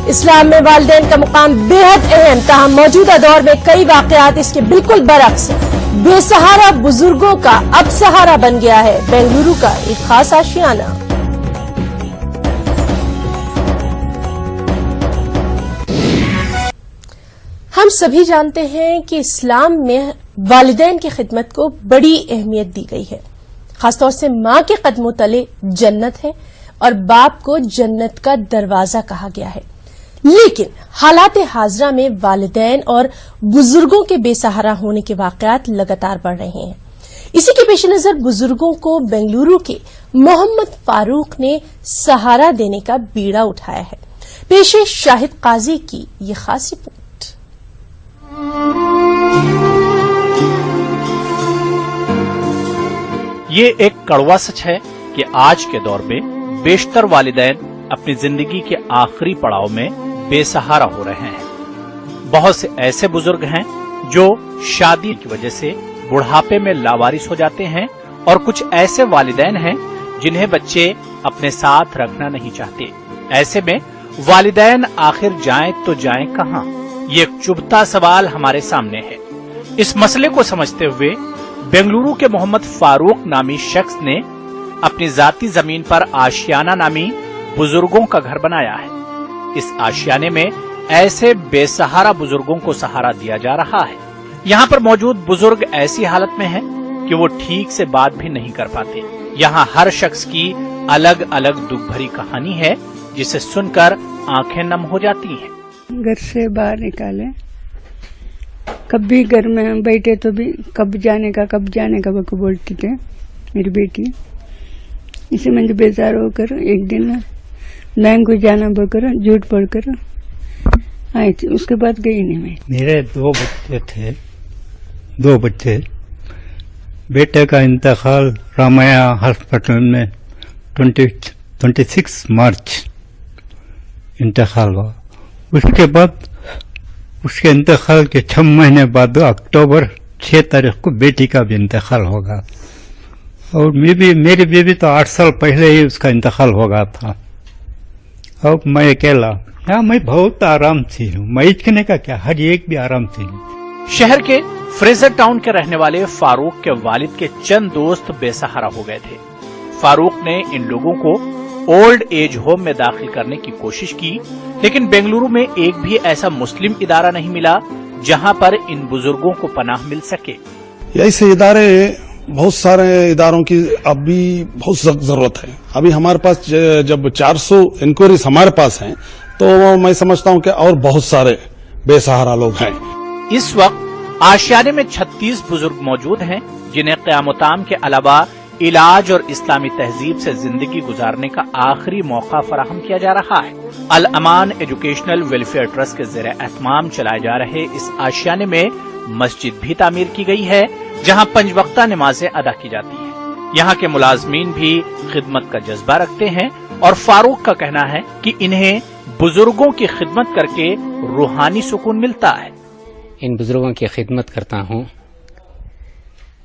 اسلام میں والدین کا مقام بےحد اہم، تاہم موجودہ دور میں کئی واقعات اس کے بالکل برعکس بے سہارا بزرگوں کا اب سہارا بن گیا ہے۔ بنگلورو کا ایک خاص آشیانہ۔ ہم سبھی جانتے ہیں کہ اسلام میں والدین کی خدمت کو بڑی اہمیت دی گئی ہے، خاص طور سے ماں کے قدموں تلے جنت ہے اور باپ کو جنت کا دروازہ کہا گیا ہے۔ لیکن حالات حاضرہ میں والدین اور بزرگوں کے بے سہارا ہونے کے واقعات لگاتار بڑھ رہے ہیں۔ اسی کے پیش نظر بزرگوں کو بنگلورو کے محمد فاروق نے سہارا دینے کا بیڑا اٹھایا ہے۔ پیش شاہد قاضی کی یہ خاص رپورٹ۔ یہ ایک کڑوا سچ ہے کہ آج کے دور میں بیشتر والدین اپنی زندگی کے آخری پڑاؤ میں بے سہارا ہو رہے ہیں۔ بہت سے ایسے بزرگ ہیں جو شادی کی وجہ سے بڑھاپے میں لاوارث ہو جاتے ہیں، اور کچھ ایسے والدین ہیں جنہیں بچے اپنے ساتھ رکھنا نہیں چاہتے۔ ایسے میں والدین آخر جائیں تو جائیں کہاں؟ یہ ایک چبھتا سوال ہمارے سامنے ہے۔ اس مسئلے کو سمجھتے ہوئے بنگلورو کے محمد فاروق نامی شخص نے اپنی ذاتی زمین پر آشیانہ نامی بزرگوں کا گھر بنایا ہے۔ اس آشیانے میں ایسے بے سہارا بزرگوں کو سہارا دیا جا رہا ہے۔ یہاں پر موجود بزرگ ایسی حالت میں ہیں کہ وہ ٹھیک سے بات بھی نہیں کر پاتے۔ یہاں ہر شخص کی الگ الگ دکھ بھری کہانی ہے جسے سن کر آنکھیں نم ہو جاتی ہیں۔ گھر سے باہر نکالے، کبھی گھر میں بیٹھے تو بھی کب جانے کا وہ بولتی تھے میری بیٹی۔ اسے مجھے بیزار ہو کر ایک دن بینک کو جانا بول کر جھوٹ پڑھ کر آئی تھی، اس کے بعد گئی نہیں میں۔ میرے دو بچے بیٹے کا انتقال رامایا ہاسپٹل میں 26 مارچ انتقال ہوا۔ اس کے بعد اس کے انتقال کے 6 مہینے بعد اکتوبر 6 تاریخ کو بیٹی کا بھی انتقال ہوگا، اور میری بیوی تو 8 سال پہلے ہی اس کا انتقال ہو گیا تھا۔ اب میں اکیلا، میں بہت آرام سے ہوں، میں اچکنے کا کیا، ہر ایک بھی آرام سے ہوں۔ شہر کے فریزر ٹاؤن کے رہنے والے فاروق کے والد کے چند دوست بے سہارا ہو گئے تھے۔ فاروق نے ان لوگوں کو اولڈ ایج ہوم میں داخل کرنے کی کوشش کی، لیکن بنگلورو میں ایک بھی ایسا مسلم ادارہ نہیں ملا جہاں پر ان بزرگوں کو پناہ مل سکے۔ ایسے ادارے بہت سارے اداروں کی اب بھی بہت ضرورت ہے۔ ابھی ہمارے پاس جب 400 انکوائریز ہمارے پاس ہیں تو میں سمجھتا ہوں کہ اور بہت سارے بے سہارا لوگ ہیں۔ اس وقت آشیانے میں 36 بزرگ موجود ہیں جنہیں قیام و طعام کے علاوہ علاج اور اسلامی تہذیب سے زندگی گزارنے کا آخری موقع فراہم کیا جا رہا ہے۔ الامان ایجوکیشنل ویلفیئر ٹرسٹ کے زیر اہتمام چلائے جا رہے اس آشیانے میں مسجد بھی تعمیر کی گئی ہے جہاں 5 وقتہ نمازیں ادا کی جاتی ہیں۔ یہاں کے ملازمین بھی خدمت کا جذبہ رکھتے ہیں، اور فاروق کا کہنا ہے کہ انہیں بزرگوں کی خدمت کر کے روحانی سکون ملتا ہے۔ ان بزرگوں کی خدمت کرتا ہوں،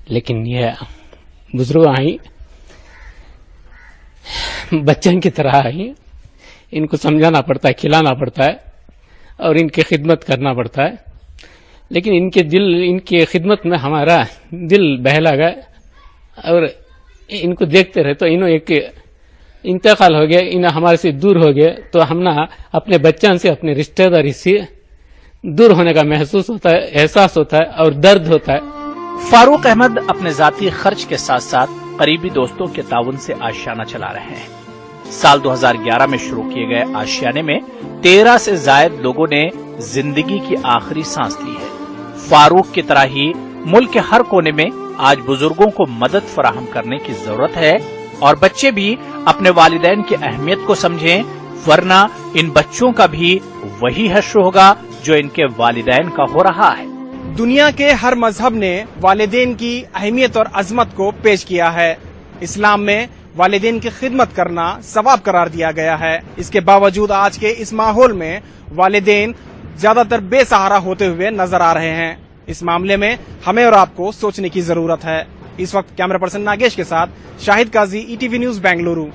لیکن یہ بزرگ ہی بچوں کی طرح ہی ان کو سمجھانا پڑتا ہے، کھلانا پڑتا ہے اور ان کی خدمت کرنا پڑتا ہے، لیکن ان کی خدمت میں ہمارا دل بہلا گیا، اور ان کو دیکھتے رہے تو انہوں ایک انتقال ہو گیا، انہیں ہمارے سے دور ہو گئے، تو ہم نے اپنے بچوں سے، اپنے رشتہ داری سے دور ہونے کا محسوس ہوتا ہے، احساس ہوتا ہے اور درد ہوتا ہے۔ فاروق احمد اپنے ذاتی خرچ کے ساتھ ساتھ قریبی دوستوں کے تعاون سے آشیانہ چلا رہے ہیں۔ سال 2011 میں شروع کیے گئے آشیانے میں 13 سے زائد لوگوں نے زندگی کی آخری سانس لی ہے۔ فاروق کی طرح ہی ملک کے ہر کونے میں آج بزرگوں کو مدد فراہم کرنے کی ضرورت ہے، اور بچے بھی اپنے والدین کی اہمیت کو سمجھیں، ورنہ ان بچوں کا بھی وہی حشر ہوگا جو ان کے والدین کا ہو رہا ہے۔ دنیا کے ہر مذہب نے والدین کی اہمیت اور عظمت کو پیش کیا ہے۔ اسلام میں والدین کی خدمت کرنا ثواب قرار دیا گیا ہے۔ اس کے باوجود آج کے اس ماحول میں والدین زیادہ تر بے سہارا ہوتے ہوئے نظر آ رہے ہیں۔ اس معاملے میں ہمیں اور آپ کو سوچنے کی ضرورت ہے۔ اس وقت کیمرہ پرسن ناگیش کے ساتھ شاہد قاضی، ETV نیوز، بنگلورو۔